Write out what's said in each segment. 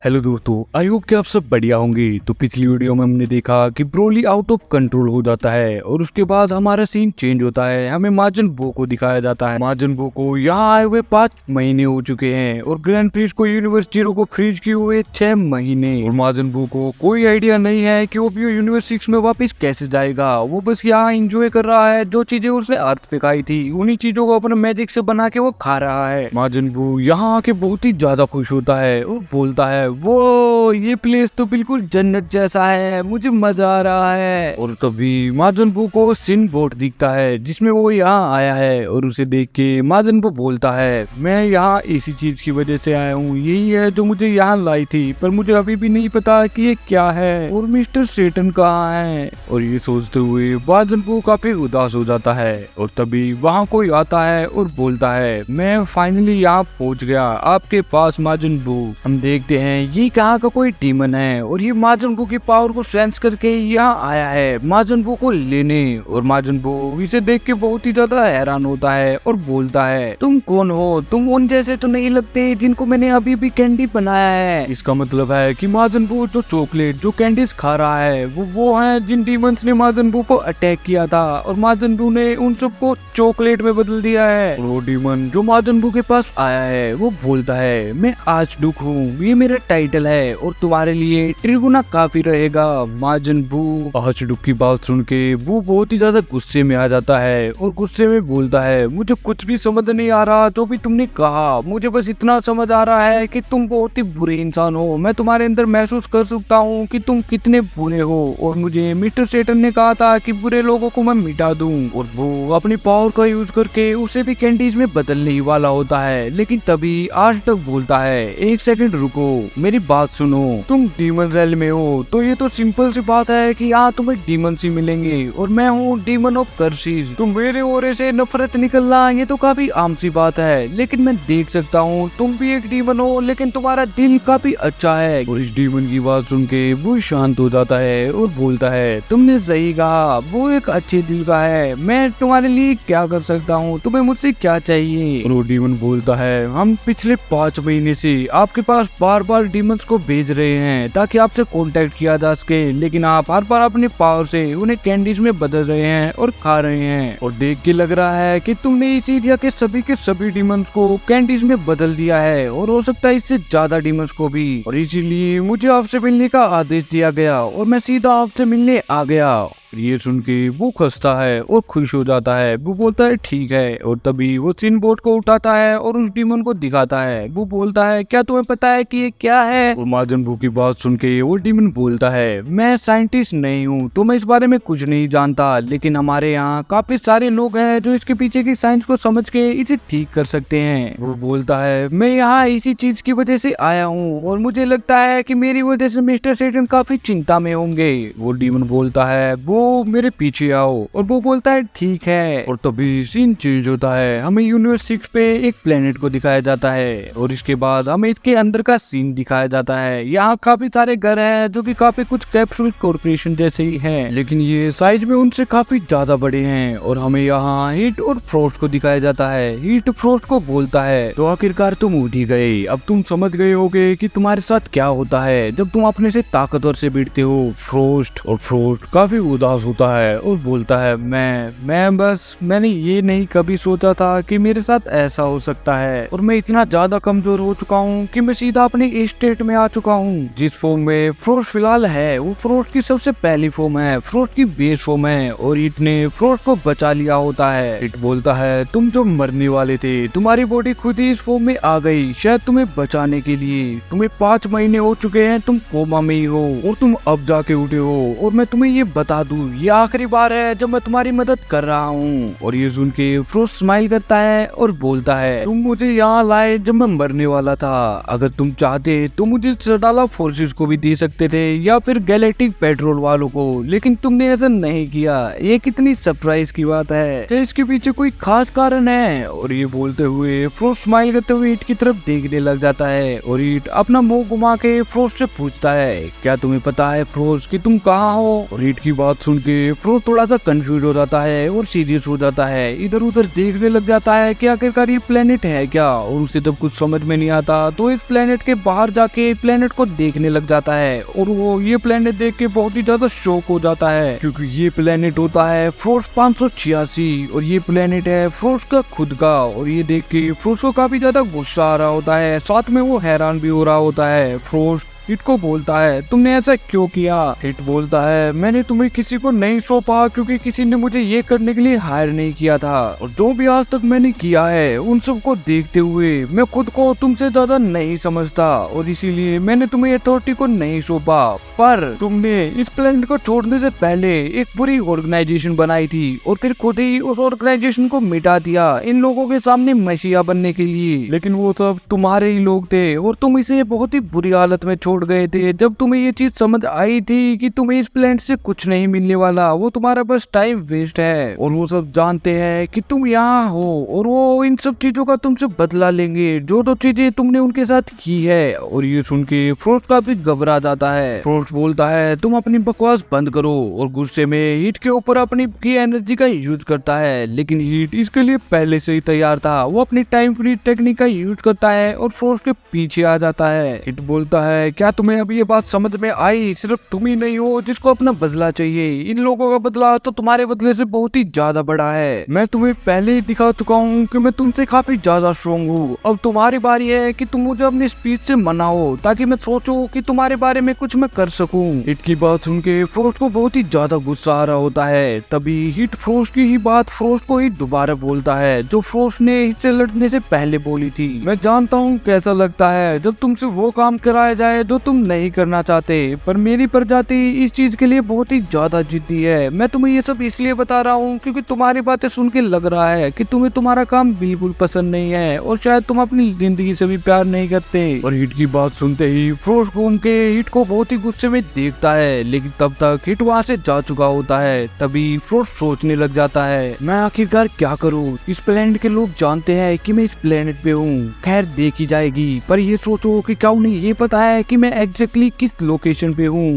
Hello दोस्तों, I hope कि आप सब बढ़िया होंगे। तो पिछली वीडियो में हमने देखा कि ब्रोली आउट ऑफ कंट्रोल हो जाता है और उसके बाद हमारा सीन चेंज होता है। हमें माजन बू को दिखाया जाता है। माजन बू को यहाँ आए हुए 5 महीने हो चुके हैं और ग्रैंड प्रिंस को यूनिवर्स जीरो को फ्रीज किए हुए 6 महीने। और माजन बू को कोई आइडिया नहीं है कि वो भी यूनिवर्स 6 में वापस कैसे जाएगा। वो बस यहाँ इंजॉय कर रहा है। जो चीजें उसने अर्थ पे खाई थी उन्हीं चीजों को अपने मैजिक से बना के वो खा रहा है। माजन बू यहाँ आके बहुत ही ज्यादा खुश होता है और बोलता है वो ये प्लेस तो बिल्कुल जन्नत जैसा है, मुझे मजा आ रहा है। और तभी माजन बू को सिन बोट दिखता है जिसमें वो यहाँ आया है और उसे देख के माजन बू बोलता है मैं यहाँ इसी चीज की वजह से आया हूँ, यही है जो मुझे यहाँ लाई थी, पर मुझे अभी भी नहीं पता कि ये क्या है और मिस्टर सेटन कहाँ है। और ये सोचते हुए माजन बू काफी उदास हो जाता है। और तभी वहाँ कोई आता है और बोलता है मैं फाइनली यहाँ पहुँच गया आपके पास माजन बू। हम देखते हैं ये कहाँ का कोई डीमन है और ये माजन बू की पावर को सेंस करके यहाँ आया है माजन बू को लेने। और माजन बू इसे देख के बहुत ही ज्यादा हैरान होता है और बोलता है तुम कौन हो, तुम उन जैसे तो नहीं लगते जिनको मैंने अभी भी कैंडी बनाया है। इसका मतलब है कि माजन बू जो चॉकलेट जो कैंडीज खा रहा है वो है जिन डीमंस ने माजन बू को अटैक किया था और माजन बू ने उन सबको चॉकलेट में बदल दिया है। और वो डीमन जो माजन बू के पास आया है वो बोलता है मैं आज दुख हूँ, ये मेरा टाइटल है और तुम्हारे लिए त्रिगुना काफी रहेगा। माजन बू आचडुक की बात सुन के वो बहुत ही ज्यादा गुस्से में आ जाता है और गुस्से में बोलता है मुझे कुछ भी समझ नहीं आ रहा जो भी तुमने कहा, मुझे बस इतना समझ आ रहा है कि तुम बहुत ही बुरे इंसान हो। मैं तुम्हारे अंदर महसूस कर सकता हूँ कि तुम कितने बुरे हो और मुझे मिस्टर सेटन ने कहा था कि बुरे लोगों को मैं मिटा दूं। और वो अपनी पावर का यूज करके उसे भी कैंडीज में बदलने ही वाला होता है। लेकिन तभी आज तक बोलता है एक सेकंड रुको, मेरी बात सुनो, तुम डीमन रेल में हो तो ये तो सिंपल सी बात है कि यहाँ तुम्हें डीमन ही मिलेंगे और मैं हूँ डीमन ऑफ कर्सिस। तुम मेरे ओरे से नफरत निकलना ये तो काफी आम सी बात है, लेकिन मैं देख सकता हूँ तुम भी एक डीमन हो लेकिन तुम्हारा दिल काफी अच्छा है। और इस डीमन की बात सुन के वो शांत हो जाता है और बोलता है तुमने सही कहा, वो एक अच्छे दिल का है, मैं तुम्हारे लिए क्या कर सकता हूँ, तुम्हें मुझसे क्या चाहिए। और वो डीमन बोलता है हम पिछले 5 महीने से आपके पास बार बार डीमंस को भेज रहे हैं ताकि आपसे कांटेक्ट किया जा सके, लेकिन आप हर बार अपनी पावर से उन्हें कैंडीज में बदल रहे हैं और खा रहे हैं। और देख के लग रहा है कि तुमने इस एरिया के सभी डीमंस को कैंडीज में बदल दिया है और हो सकता है इससे ज्यादा डीमंस को भी। और इसीलिए मुझे आपसे मिलने का आदेश दिया गया और मैं सीधा आपसे मिलने आ गया। ये सुन के वो खसता है और खुश हो जाता है। वो बोलता है ठीक है। और तभी वो सिन बोट को उठाता है और उस डीमन को दिखाता है। वो बोलता है क्या तुम्हें पता है कि ये क्या है। और माजन बू की बात सुन के वो डीमन बोलता है मैं साइंटिस्ट नहीं हूँ तो मैं इस बारे में कुछ नहीं जानता, लेकिन हमारे यहाँ काफी सारे लोग हैं जो इसके पीछे की साइंस को समझ के इसे ठीक कर सकते हैं। वो बोलता है मैं यहाँ इसी चीज की वजह से आया हूँ और मुझे लगता है कि मेरी वजह से मिस्टर सेटन काफी चिंता में होंगे। वो डीमन बोलता है वो मेरे पीछे आओ और वो बोलता है ठीक है। और तभी सीन चेंज होता है। हमें यूनिवर्स 6 पे एक प्लेनेट को दिखाया जाता है और इसके बाद हमें इसके अंदर का सीन दिखाया जाता है। यहाँ काफी सारे घर हैं जो कि काफी कुछ कैप्सूल कॉर्पोरेशन जैसे ही हैं, लेकिन ये साइज में उनसे काफी ज्यादा बड़े हैं। और हमें यहाँ हीट और फ्रोस्ट को दिखाया जाता है। हीट फ्रोस्ट को बोलता है तो आखिरकार तुम उठ ही गए, अब तुम समझ गए होगे कि तुम्हारे साथ क्या होता है जब तुम अपने से ताकतवर से भिड़ते हो फ्रोस्ट। और फ्रोस्ट काफी उदास होता है और बोलता है मैंने ये नहीं कभी सोचा था कि मेरे साथ ऐसा हो सकता है और मैं इतना ज्यादा कमजोर हो चुका हूँ कि मैं सीधा अपने स्टेट में आ चुका हूँ। जिस फॉर्म में फ्रोस्ट फिलहाल है वो फ्रोस्ट की सबसे पहली फॉर्म है, फ्रोस्ट की बेस फॉर्म है और इट ने फ्रोस्ट को बचा लिया होता है। इट बोलता है तुम जो मरने वाले थे तुम्हारी बॉडी खुद ही इस फॉर्म में आ गई शायद तुम्हें बचाने के लिए। तुम्हें 5 महीने हो चुके हैं, तुम कोमा में ही हो और तुम अब जाके उठे हो और मैं तुम्हें ये बता दूं ये आखिरी बार है जब मैं तुम्हारी मदद कर रहा हूँ। और ये सुन के फ्रोस्ट स्माइल करता है और बोलता है तुम मुझे यहाँ लाए जब मैं मरने वाला था, अगर तुम चाहते तो मुझे सडाला फोर्सेस को भी दे सकते थे या फिर गैलेक्टिक पेट्रोल वालों को, लेकिन तुमने ऐसा नहीं किया। ये कितनी सरप्राइज की बात है, क्या इसके पीछे कोई खास कारण है। और ये बोलते हुए फ्रोस्ट स्माइल करते हुए ईट की तरफ देखने लग जाता है और ईट अपना मुंह घुमा के फ्रोस्ट से पूछता है क्या तुम्हें पता है फ्रोस्ट कि तुम कहाँ हो। और ईट की बात सुन सुन के फ्रोस्ट थोड़ा सा कंफ्यूज हो जाता है और सीरियस हो जाता है, इधर उधर देखने लग जाता है कि आखिरकार ये प्लेनेट है क्या, और उसे जब कुछ समझ में नहीं आता तो इस प्लेनेट के बाहर जाके प्लेनेट को देखने लग जाता है और वो ये प्लेनेट देख के बहुत ही ज्यादा शॉक हो जाता है, क्योंकि ये प्लेनेट होता है फ्रोस्ट 586 और ये प्लेनेट है फ्रोस्ट का खुद का। और ये देख के फ्रोस्ट को काफी ज्यादा गुस्सा आ रहा होता है, साथ में वो हैरान भी हो रहा होता है। फ्रोस्ट हिट को बोलता है तुमने ऐसा क्यों किया। हिट बोलता है मैंने तुम्हें किसी को नहीं सौंपा क्योंकि किसी ने मुझे ये करने के लिए हायर नहीं किया था, और जो भी आज तक मैंने किया है उन सबको देखते हुए मैं खुद को तुमसे ज्यादा नहीं समझता और इसीलिए मैंने तुम्हें अथॉरिटी को नहीं सौंपा। पर तुमने इस प्लेनेट को छोड़ने से पहले एक बुरी ऑर्गेनाइजेशन बनाई थी और फिर खुद ही उस ऑर्गेनाइजेशन को मिटा दिया इन लोगों के सामने मसीहा बनने के लिए, लेकिन वो सब तुम्हारे ही लोग थे और तुम इसे बहुत ही बुरी हालत में छोड़ गए थे। जब तुम्हें ये चीज समझ आई थी कि तुम्हें इस प्लेनेट से कुछ नहीं मिलने वाला, वो तुम्हारा बस टाइम वेस्ट है, और वो सब जानते हैं कि तुम यहाँ हो और वो इन सब चीजों का तुमसे बदला लेंगे जो तो चीजें तुमने उनके साथ की है। और ये सुन के फ्रोस्ट काफी घबरा जाता है। फ्रोस्ट बोलता है तुम अपनी बकवास बंद करो, और गुस्से में हीट के ऊपर अपनी की एनर्जी का यूज करता है, लेकिन हीट इसके लिए पहले से ही तैयार था। वो अपनी टाइम फ्री टेक्निक का यूज करता है और फ्रोस्ट के पीछे आ जाता है। हिट बोलता है क्या तुम्हें अभी ये बात समझ में आई, सिर्फ तुम ही नहीं हो जिसको अपना बदला चाहिए, इन लोगों का बदला तो तुम्हारे बदले से बहुत ही ज्यादा बड़ा है। मैं तुम्हें पहले ही दिखा चुका हूँ कि मैं तुमसे काफी ज्यादा स्ट्रॉन्ग हूँ, अब तुम्हारी बारी है कि तुम मुझे अपनी स्पीच से मनाओ ताकि मैं सोचूं कि तुम्हारे बारे में कुछ मैं कर सकूं। हिट की बात सुन के फ्रोस्ट को बहुत ही ज्यादा गुस्सा आ रहा होता है। तभी हिट फ्रोस्ट की ही बात फ्रोस्ट को ही दोबारा बोलता है जो फ्रोस्ट ने हिट से लड़ने से पहले बोली थी। मैं जानता हूँ कैसा लगता है जब तुमसे वो काम कराया जाए जो तुम नहीं करना चाहते, पर मेरी प्रजाति इस चीज के लिए बहुत ही ज्यादा जिद्दी है। मैं तुम्हें ये सब इसलिए बता रहा हूँ क्योंकि तुम्हारी बातें सुन के लग रहा है कि तुम्हें तुम्हारा काम बिल्कुल पसंद नहीं है और शायद तुम अपनी जिंदगी से भी प्यार नहीं करते। और हिट की बात सुनते ही फ्रोस्ट घूम के हिट को बहुत ही गुस्से में देखता है, लेकिन तब तक हिट वहाँ से जा चुका होता है। तभी फ्रोस्ट सोचने लग जाता है मैं आखिरकार क्या करूँ, इस प्लेनेट के लोग जानते हैं कि मैं इस प्लेनेट पे हूँ, खैर देखी जाएगी, पर ये सोचो कि क्या उन्हें ये पता है कि मैं एग्जैक्टली किस लोकेशन पे हूँ।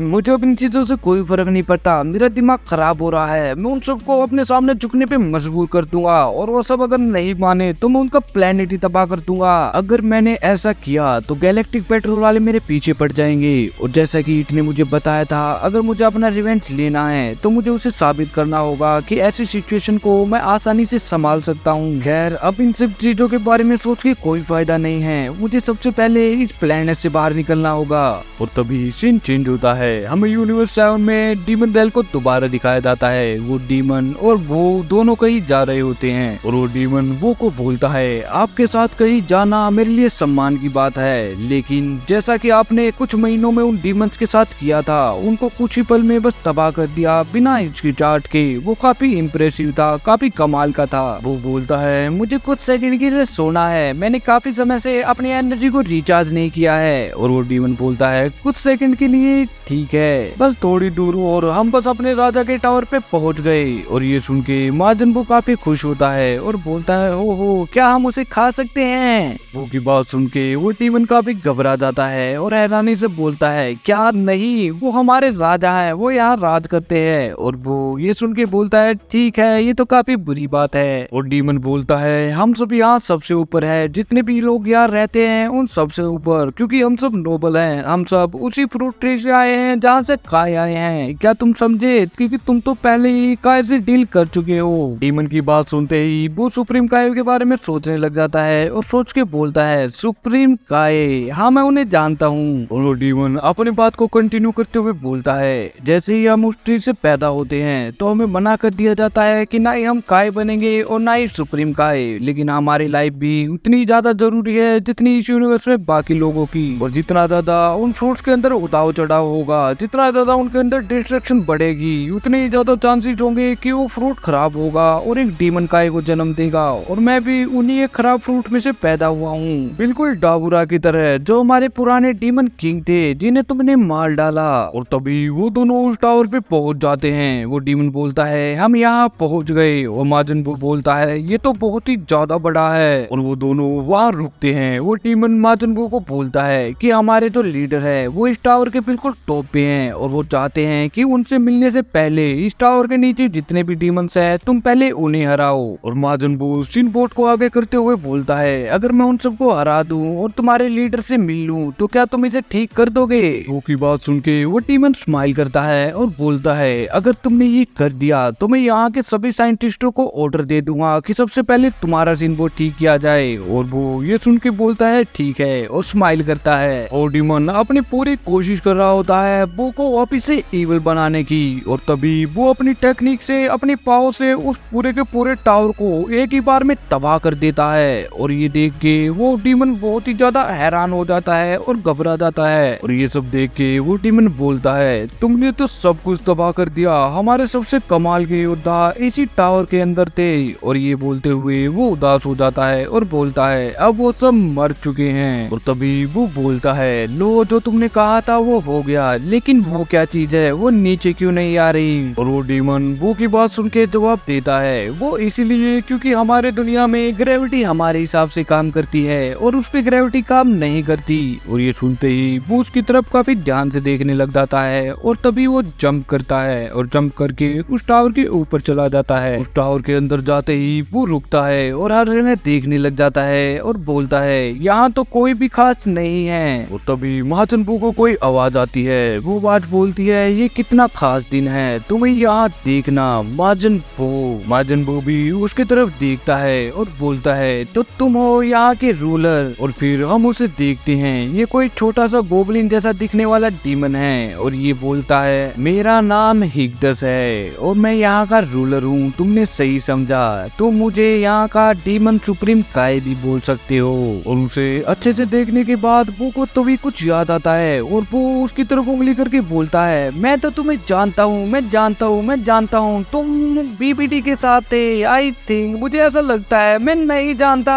मुझे अब इन चीजों से कोई फर्क नहीं पड़ता, मेरा दिमाग खराब हो रहा है, मैं उन सबको अपने सामने झुकने पे मजबूर कर दूंगा और वो सब अगर नहीं माने तो मैं उनका प्लेनेट ही तबाह कर दूंगा। अगर मैंने ऐसा किया तो गैलेक्टिक पेट्रोल वाले मेरे पीछे पड़ जाएंगे, और जैसा कि हिट ने मुझे बताया था अगर मुझे अपना रिवेंज लेना है तो मुझे उसे साबित करना होगा कि ऐसी सिचुएशन को मैं आसानी से संभाल सकता हूँ। खैर अब इन सब चीजों के बारे में सोच के कोई फायदा नहीं है, मुझे सबसे पहले इस प्लेनेट से बाहर निकलना होगा। और तभी सीन चेंज होता है, हमें यूनिवर्स 7 में डीमन बेल को दोबारा दिखाया जाता है। वो डीमन और वो दोनों कहीं जा रहे होते हैं और वो डीमन वो को बोलता है आपके साथ कहीं जाना मेरे लिए सम्मान की बात है, लेकिन जैसा कि आपने कुछ महीनों में उन डीमंस के साथ किया था उनको कुछ ही पल में बस तबाह कर दिया बिना हिचकिचाहट के, वो काफी इम्प्रेसिव था, काफी कमाल का था। वो बोलता है मुझे कुछ सेकंड के लिए सोना है, मैंने काफी समय से अपनी एनर्जी को रिचार्ज नहीं किया है। और वो डीमन बोलता है कुछ सेकंड के लिए ठीक है, बस थोड़ी दूर और हम बस अपने राजा के टावर पे पहुंच गए। और ये सुन के माजन वो काफी खुश होता है और बोलता है ओहो क्या हम उसे खा सकते हैं। वो की बात सुन के वो डीमन काफी घबरा जाता है और हैरानी से बोलता है क्या नहीं, वो हमारे राजा है, वो यहाँ राज करते हैं। और वो ये सुन के बोलता है ठीक है ये तो काफी बुरी बात है। और डीमन बोलता है हम सब यहाँ सबसे ऊपर है, जितने भी लोग यहाँ रहते हैं उन सबसे ऊपर, क्योंकि हम सब नोबल हैं, हम सब उसी फ्रूट ट्री से आए हैं जहाँ से काय आए हैं, क्या तुम समझे, क्योंकि तुम तो पहले ही काय से डील कर चुके हो। डीमन की बात सुनते ही वो सुप्रीम काय के बारे में सोचने लग जाता है और सोच के बोलता है सुप्रीम काय, हाँ मैं उन्हें जानता हूँ। और वो डीमन अपनी बात को कंटिन्यू करते हुए बोलता है जैसे ही हम उस ट्री से पैदा होते हैं तो हमें मना कर दिया जाता है कि ना ही हम काय बनेंगे और ना ही सुप्रीम काय, लेकिन हमारी लाइफ भी उतनी ज्यादा जरूरी है जितनी इस यूनिवर्स में बाकी लोगों की। और जितना ज्यादा उन फ्रूट्स के अंदर उतार चढ़ाव होगा, जितना ज्यादा उनके अंदर डिस्ट्रक्शन बढ़ेगी, उतनी ज्यादा चांसेस होंगे कि वो फ्रूट खराब होगा और एक डीमन काय को जन्म देगा। और मैं भी उन्हीं एक खराब फ्रूट में से पैदा हुआ हूँ, बिल्कुल डाबुरा की तरह जो हमारे पुराने डीमन किंग थे जिन्हें तुमने मार डाला। और तभी वो दोनों उस टावर पे पहुंच जाते हैं। वो डीमन बोलता है हम यहाँ पहुंच गए, और माजन वो बोलता है ये तो बहुत ही ज्यादा बड़ा है। और वो दोनों वहाँ रुकते हैं। वो डीमन माजन को बोलता है है कि हमारे तो लीडर है वो इस टावर के बिल्कुल टॉप पे हैं और वो चाहते हैं कि उनसे मिलने से पहले इस टावर के नीचे जितने भी डीमंस है तुम पहले उन्हें हराओ। और माजन बू सिनबोट को आगे करते हुए बोलता है अगर मैं उन सबको हरा दूं और तुम्हारे लीडर से मिल लूं तो क्या तुम इसे ठीक कर दोगे। वो की बात सुन के वो डीमन स्माइल करता है और बोलता है अगर तुमने ये कर दिया तो मैं यहाँ के सभी साइंटिस्टों को ऑर्डर दे दूंगा कि सबसे पहले तुम्हारा सिनबोट ठीक किया जाए। और वो ये सुन के बोलता है ठीक है और स्माइल करता है। और डीमन अपनी पूरी कोशिश कर रहा होता है बू को वापिस से इविल बनाने की और तभी वो अपनी टेक्निक से अपनी पावर से उस पूरे के पूरे टावर को एक ही बार में तबाह कर देता है। और ये देख के वो डीमन बहुत ही ज्यादा हैरान हो जाता है और घबरा जाता है। और ये सब देख के वो डीमन बोलता है तुमने तो सब कुछ तबाह कर दिया, हमारे सबसे कमाल के योद्धा इसी टावर के अंदर थे। और ये बोलते हुए वो उदास हो जाता है और बोलता है अब वो सब मर चुके हैं। और तभी वो बोलता है लो जो तुमने कहा था वो हो गया, लेकिन वो क्या चीज है वो नीचे क्यों नहीं आ रही। और वो डीमन वो की बात सुन के जवाब देता है वो इसीलिए क्योंकि हमारे दुनिया में ग्रेविटी हमारे हिसाब से काम करती है और उस पे ग्रेविटी काम नहीं करती। और ये सुनते ही वो उसकी तरफ काफी ध्यान से देखने लग जाता है और तभी वो जंप करता है और जंप करके उस टावर के ऊपर चला जाता है। उस टावर के अंदर जाते ही वो रुकता है और हर जगह देखने लग जाता है और बोलता है यहाँ तो कोई भी खास नहीं है। और तभी महाजन बू को कोई आवाज आती है, वो आवाज बोलती है ये कितना खास दिन है, तुम्हें यहाँ देखना। माजन बू भी उसके तरफ देखता है और बोलता है तो तुम हो यहाँ के रूलर। और फिर हम उसे देखते हैं ये कोई छोटा सा गोबलिन जैसा दिखने वाला डीमन है और ये बोलता है मेरा नाम हिग्डस है और मैं यहाँ का रूलर हूँ, तुमने सही समझा, तुम मुझे यहाँ का डीमन सुप्रीम काय भी बोल सकते हो। और उसे अच्छे से देखने के बाद वो को तो भी कुछ याद आता है और वो उसकी तरफ उंगली करके बोलता है मैं तो तुम्हें जानता हूँ, मैं जानता हूँ तुम बीबीडी के साथ थे। आई थिंक मुझे ऐसा लगता है, मैं नहीं जानता।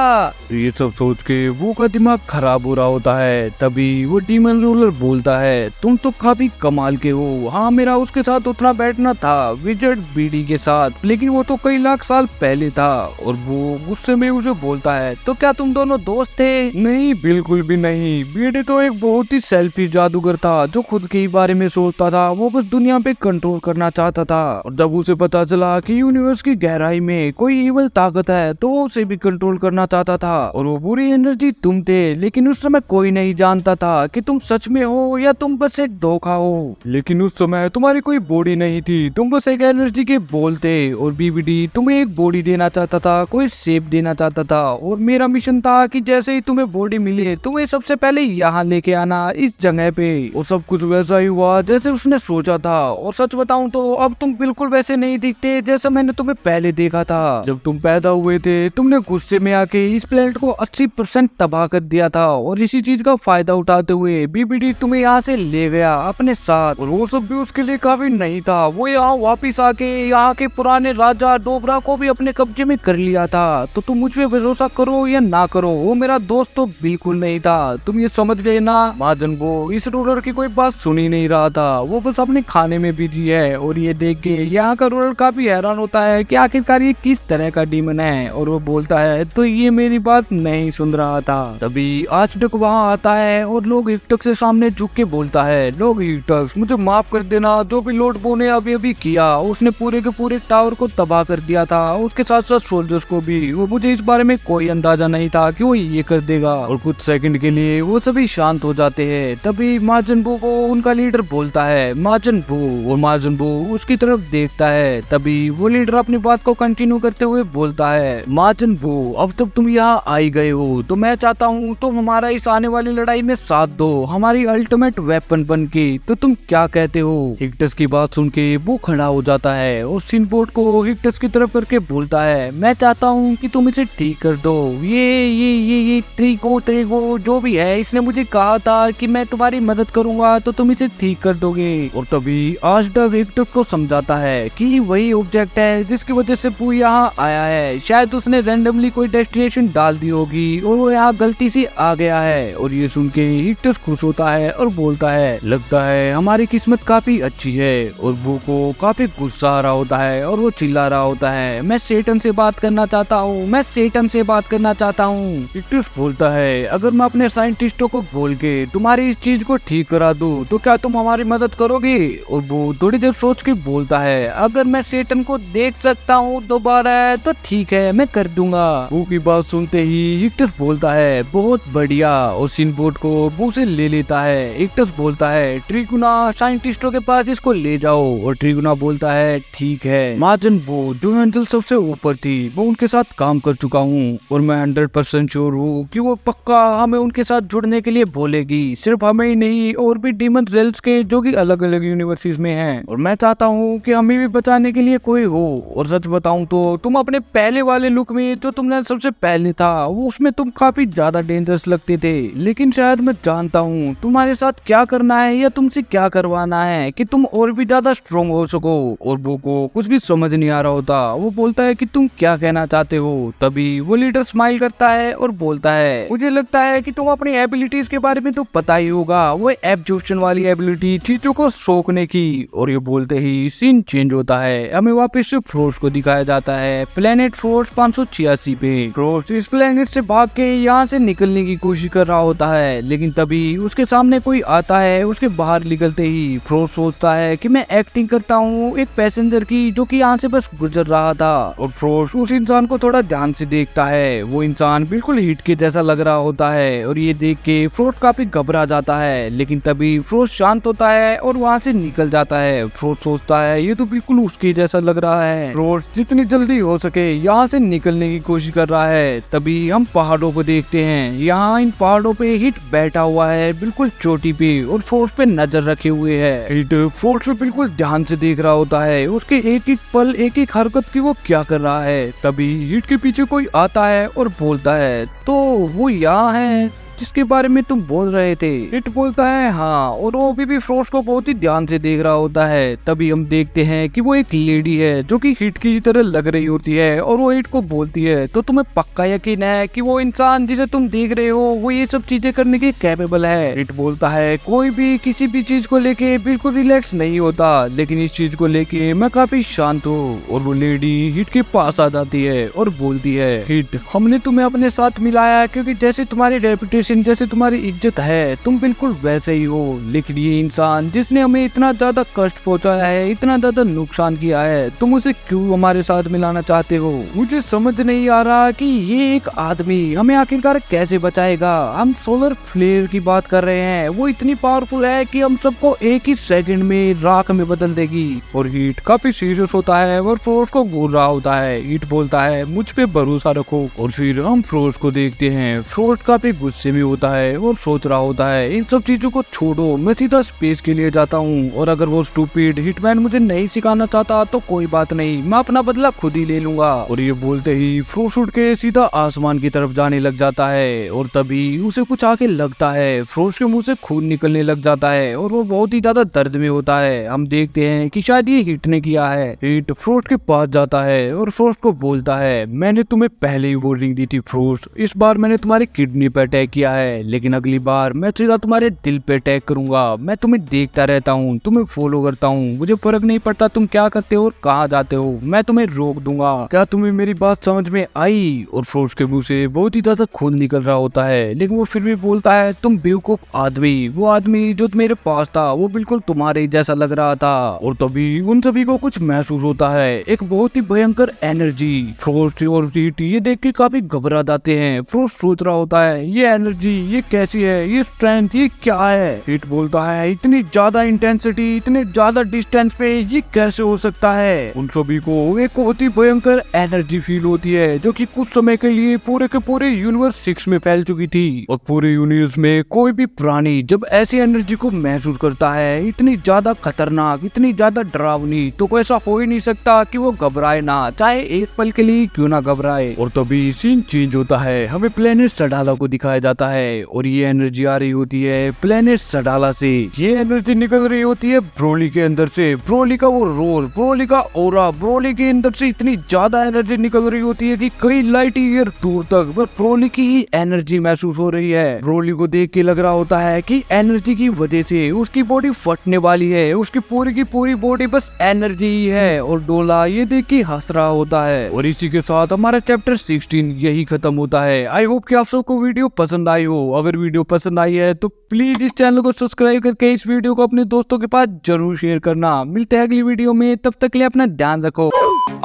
ये सब सोच के वो का दिमाग खराब हो रहा होता है। तभी वो डीमन रूलर बोलता है तुम तो काफी कमाल के हो, हाँ मेरा उसके साथ उठना बैठना था विजट बीडी के साथ, लेकिन वो तो कई लाख साल पहले था। और वो गुस्से में उसे बोलता है तो क्या तुम दोनों दोस्त थे। नहीं बिल्कुल भी नहीं, बीडी तो एक बहुत ही सेल्फिश जादूगर था जो खुद के ही बारे में सोचता था, वो बस दुनिया पे कंट्रोल करना चाहता था। और जब उसे पता चला कि यूनिवर्स की गहराई में कोई इवल ताकत है तो वो उसे भी कंट्रोल करना चाहता था। और वो बुरी एनर्जी तुम थे, लेकिन उस समय कोई नहीं जानता था कि तुम सच में हो या तुम बस एक धोखा हो। लेकिन उस समय तुम्हारी कोई बॉडी नहीं थी, तुम बस एक एनर्जी के बॉल थे। और बीबीडी तुम्हें एक बॉडी देना चाहता था, कोई शेप देना चाहता था। और मेरा मिशन था कि जैसे ही तुम्हें बॉडी मिली है तुम्हें सबसे पहले यहाँ लेके आना इस जगह पे। और सब कुछ वैसा ही हुआ जैसे उसने सोचा था। और सच बताऊं तो अब तुम बिल्कुल वैसे नहीं दिखते जैसा मैंने तुम्हें पहले देखा था। जब तुम पैदा हुए थे तुमने गुस्से में आके इस प्लेनेट को 80% तबाह कर दिया था और इसी चीज का फायदा उठाते हुए बीबीडी तुम्हें यहाँ से ले गया अपने साथ। और वो सब भी उसके लिए काफी नहीं था, वो यहाँ वापिस आके यहाँ के पुराने राजा डोबरा को भी अपने कब्जे में कर लिया था। तो तुम मुझ पे भरोसा करो या ना करो, वो मेरा दोस्त तो बिल्कुल नहीं था, तुम ये समझ गए ना। महाजन वो इस रूलर की कोई बात सुन ही नहीं रहा था, वो बस अपने खाने में बिजी है। और ये देख के यहाँ का रूलर काफी हैरान होता है कि आखिरकार ये किस तरह का डीमन है। और वो बोलता है तो ये मेरी बात नहीं सुन रहा था। तभी आर्चडक वहाँ आता है और लोग हिक्टस से सामने झुक के बोलता है लोग हिक्टस मुझे माफ कर देना, जो भी लॉर्ड बो ने अभी किया उसने पूरे के पूरे टावर को तबाह कर दिया था, उसके साथ साथ सोल्जर्स को भी। वो मुझे इस बारे में कोई अंदाजा नहीं था कि वो ये कर देगा। और कुछ सेकंड के लिए वो सभी शांत हो जाते हैं। तभी माजन बू को उनका लीडर बोलता है माजन बू, और माजन बू उसकी तरफ देखता है। तभी वो लीडर अपनी बात को कंटिन्यू करते हुए बोलता है माजन बू अब तक तुम यहाँ आई गए हो तो मैं चाहता हूँ तुम हमारा इस आने वाली लड़ाई में साथ दो, हमारी अल्टीमेट वेपन बन के। तो तुम क्या कहते हो। हिक्टस की बात सुन के वो खड़ा हो जाता है और सिनबोट को हिक्टस की तरफ करके बोलता है मैं चाहता हूँ कि तुम इसे ठीक कर दो। ये ट्रिगो जो भी है इसने मुझे कहा था कि मैं तुम्हारी मदद करूंगा तो तुम इसे ठीक कर दोगे। और तभी आर्चडक हिक्टस को समझाता है कि वही ऑब्जेक्ट है जिसकी वजह से पू यहाँ आया है, शायद उसने रैंडमली कोई डेस्टिनेशन डाल दी होगी और वो यहाँ गलती से आ गया है। और ये सुन के हिक्टस खुश होता है और बोलता है लगता है हमारी किस्मत काफी अच्छी है। और वो को काफी गुस्सा आ रहा होता है और वो चिल्ला रहा होता है मैं सेटन से बात करना चाहता हूँ, मैं सेटन से बात करना चाहता हूँ। हिक्टस बोलता है अगर मैं अपने साइंटिस्ट साइंटिस्टों को बोल के तुम्हारी इस चीज को ठीक करा दूं, तो क्या तुम हमारी मदद करोगे? और वो थोड़ी देर सोच के बोलता है, अगर मैं सेटन को देख सकता हूँ दोबारा तो ठीक है, मैं कर दूंगा। वो की बात सुनते ही इक्टस बोलता है, बहुत बढ़िया, और सिनबोट को वो से ले लेता है। इक्टस बोलता है, ट्रिगुना साइंटिस्टों के पास इसको ले जाओ, और ट्रिगुना बोलता है ठीक है। मार्जन बो जो एंजल सबसे ऊपर थी, वो उनके साथ काम कर चुका हूँ और मैं 100% श्योर हूँ कि वो पक्का हमें उनके साथ जुड़ने के लिए बोलेगी, सिर्फ हमें ही नहीं और भी डीमन रेल्स के जो कि अलग अलग यूनिवर्सिटीज में हैं। और मैं चाहता हूँ कि हमें भी बचाने के लिए कोई हो। और सच बताऊं तो तुम अपने पहले वाले लुक में जो तुमने सबसे पहले था, वो उसमें तुम काफी ज्यादा डेंजरस लगते थे, लेकिन शायद मैं जानता हूँ तुम्हारे साथ क्या करना है या तुमसे क्या करवाना है कि तुम और भी ज्यादा स्ट्रॉन्ग हो सको। और वो को कुछ भी समझ नहीं आ रहा होता। वो बोलता है कि तुम क्या कहना चाहते हो। तभी वो लीडर स्माइल करता है और बोलता है, मुझे लगता है कि तुम अपनी एबिलिटीज के बारे में तो पता ही होगा, वो एब्जॉर्प्शन वाली एबिलिटी चीजों को सोखने की। और ये बोलते ही सीन चेंज होता है, हमें वापस से फ्रोस्ट को दिखाया जाता है प्लेनेट फ्रोस्ट 586 पे। फ्रोस्ट इस प्लेनेट से भाग के यहाँ से निकलने की कोशिश कर रहा होता है, लेकिन तभी उसके सामने कोई आता है। उसके बाहर निकलते ही फ्रोस्ट सोचता है कि मैं एक्टिंग करता हूँ एक पैसेंजर की जो कि यहाँ से बस गुजर रहा था। और फ्रोस्ट उस इंसान को थोड़ा ध्यान से देखता है। वो इंसान बिल्कुल हिट के जैसा लग रहा होता है और ये देख के फ्रोस्ट काफी घबरा जाता है, लेकिन तभी फ्रोस्ट शांत होता है और वहाँ से निकल जाता है। फ्रोस्ट सोचता है ये तो बिल्कुल उसके जैसा लग रहा है। फ्रोस्ट जितनी जल्दी हो सके यहाँ से निकलने की कोशिश कर रहा है। तभी हम पहाड़ों को देखते हैं। यहाँ इन पहाड़ों पे हिट बैठा हुआ है बिल्कुल चोटी पे और फ्रोस्ट पे नजर रखे हुए है। हिट फ्रोस्ट पे बिल्कुल ध्यान से देख रहा होता है, उसके एक एक पल एक एक हरकत की वो क्या कर रहा है। तभी हिट के पीछे कोई आता है और बोलता है, तो वो यहाँ है जिसके बारे में तुम बोल रहे थे। हिट बोलता है हाँ, और वो अभी भी फ्रोस्ट को बहुत ही ध्यान से देख रहा होता है। तभी हम देखते हैं कि वो एक लेडी है जो कि हिट की तरह लग रही होती है और वो हिट को बोलती है, तो तुम्हें पक्का यकीन है कि वो इंसान जिसे तुम देख रहे हो वो ये सब चीजें करने के कैपेबल है। हिट बोलता है, कोई भी किसी भी चीज को लेके बिल्कुल रिलैक्स नहीं होता, लेकिन इस चीज को लेके मैं काफी शांत हूँ। और वो लेडी हिट के पास आ जाती है और बोलती है, हिट हमने तुम्हें अपने साथ मिलाया क्योंकि जैसे तुम्हारी रेपुटेशन जैसे तुम्हारी इज्जत है तुम बिल्कुल वैसे ही हो, लेकिन ये इंसान जिसने हमें इतना ज्यादा कष्ट पहुंचाया है, इतना ज्यादा नुकसान किया है, तुम उसे क्यों हमारे साथ मिलाना चाहते हो? मुझे समझ नहीं आ रहा कि ये एक आदमी हमें आखिरकार कैसे बचाएगा। हम सोलर फ्लेयर की बात कर रहे हैं, वो इतनी पावरफुल है कि हम सबको एक ही सेकंड में राख में बदल देगी। और हीट काफी सीरियस होता है और फ्रोस्ट को घूर रहा होता है। हीट बोलता है, मुझ पे भरोसा रखो। और फिर हम फ्रोस्ट को देखते हैं। फ्रोस्ट काफी गुस्से में होता है और सोच रहा होता है, इन सब चीजों को छोड़ो, मैं सीधा स्पेस के लिए जाता हूँ, और अगर वो स्टूपिड हिटमैन मुझे नहीं सिखाना चाहता तो कोई बात नहीं, मैं अपना बदला खुद ही ले लूंगा। और ये बोलते ही फ्रोस्ट उठ के सीधा आसमान की तरफ जाने लग जाता है। और तभी उसे कुछ आके लगता है, फ्रोस्ट के मुंह से खून निकलने लग जाता है और वो बहुत ही ज्यादा दर्द में होता है। हम देखते हैं कि शायद ये हिट ने किया है। हिट फ्रोस्ट के पास जाता है और फ्रोस्ट को बोलता है, मैंने तुम्हें पहले ही वार्निंग दी थी फ्रोस्ट, इस बार मैंने तुम्हारी किडनी पे अटैक किया है, लेकिन अगली बार मैं सीधा तुम्हारे दिल पे अटैक करूंगा। मैं तुम्हें देखता रहता हूँ, तुम्हें फॉलो करता हूँ, मुझे फर्क नहीं पड़ता तुम क्या करते हो और कहाँ जाते हो, मैं तुम्हें रोक दूंगा। क्या तुम्हें मेरी बात समझ में आई? और फ्रोस्ट के मुंह से बहुत ही ज्यादा खून निकल रहा होता है, लेकिन वो फिर भी बोलता है, तुम बेवकूफ आदमी, वो आदमी जो मेरे पास था वो बिल्कुल तुम्हारे जैसा लग रहा था। और तभी उन सभी को कुछ महसूस होता है, एक बहुत ही भयंकर एनर्जी। फ्रोस्ट और हीट ये देख के काफी घबरा जाते हैं। फ्रोस्ट सोच रहा होता है, ये एनर्जी ये कैसी है, ये स्ट्रेंथ ये क्या है? हिट बोलता है, इतनी ज्यादा इंटेंसिटी इतने ज्यादा डिस्टेंस पे ये कैसे हो सकता है? उन सभी को एक बहुत ही भयंकर एनर्जी फील होती है जो कि कुछ समय के लिए पूरे के पूरे यूनिवर्स 6 में फैल चुकी थी। और पूरे यूनिवर्स में कोई भी प्राणी जब ऐसी एनर्जी को महसूस करता है, इतनी ज्यादा खतरनाक इतनी ज्यादा डरावनी, तो ऐसा हो ही नहीं सकता कि वो घबराए ना, चाहे एक पल के लिए क्यों ना घबराए। और तभी सीन चेंज होता है, हमें प्लेनेट सडाला को दिखाया जाता है और ये एनर्जी आ रही होती है प्लेनेट सडाला से। ये एनर्जी निकल रही होती है ब्रोली के अंदर से। ब्रोली का वो रोर, ब्रोली का ओरा, ब्रोली के अंदर से इतनी ज्यादा एनर्जी निकल रही होती है कि कई लाइट ईयर दूर तक बस ब्रोली की ही एनर्जी महसूस हो रही है। ब्रोली को देख के लग रहा होता है कि एनर्जी की वजह से उसकी बॉडी फटने वाली है, उसकी पूरी की पूरी बॉडी बस एनर्जी ही है। और डोला ये देख के हंस रहा होता है। और इसी के साथ हमारा चैप्टर 16 यही खत्म होता है। आई होप कि आप सबको वीडियो पसंद पसंद आई हो। अगर वीडियो पसंद आई है तो प्लीज इस चैनल को सब्सक्राइब करके इस वीडियो को अपने दोस्तों के पास जरूर शेयर करना। मिलते हैं अगली वीडियो में, तब तक के लिए अपना ध्यान रखो।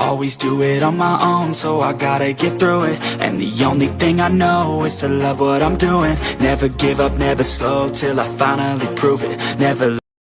Always do it on my own, so I gotta get through it. And the only thing I know is to love what I'm doing. Never give up, never slow, till I finally prove it. Never